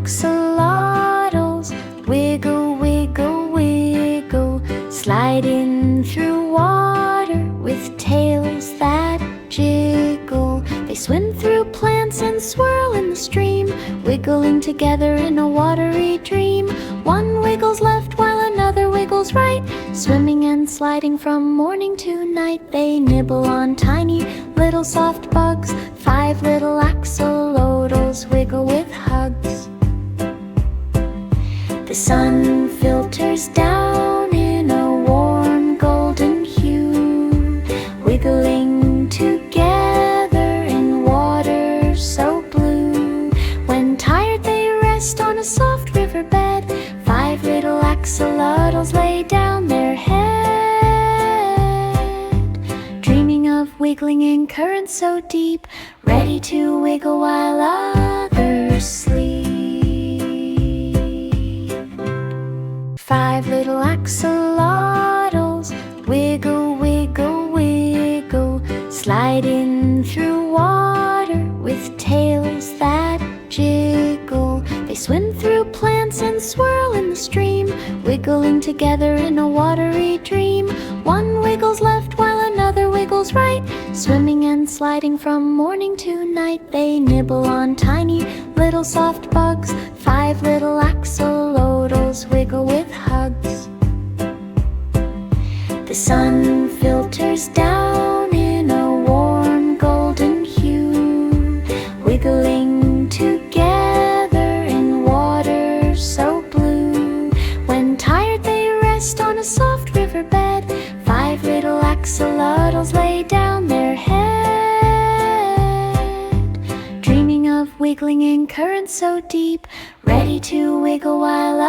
axolotls, wiggle, wiggle, wiggle, sliding through water with tails that jiggle. They swim through plants and swirl in the stream, wiggling together in a watery dream. One wiggles left while another wiggles right, swimming and sliding from morning to night. They nibble on tiny little soft bugs. 5 little axolotls wiggle with hugs. The sun filters down in a warm golden hue, wiggling together in water so blue. When tired they rest on a soft riverbed. 5 little axolotls lay down their head, dreaming of wiggling in currents so deep, ready to wiggle while others sleep. 5 little axolotls, wiggle, wiggle, wiggle, sliding through water with tails that jiggle. They swim through plants and swirl in the stream, wiggling together in a watery dream. One wiggles left while another wiggles right, swimming and sliding from morning to night. They nibble on tiny little soft bugs. 5 little axolotls wiggle with hugs. The sun filters down in a warm golden hue, wiggling together in water so blue. When tired they rest on a soft riverbed. 5 little axolotls lay down their head, dreaming of wiggling in currents so deep, ready to wiggle while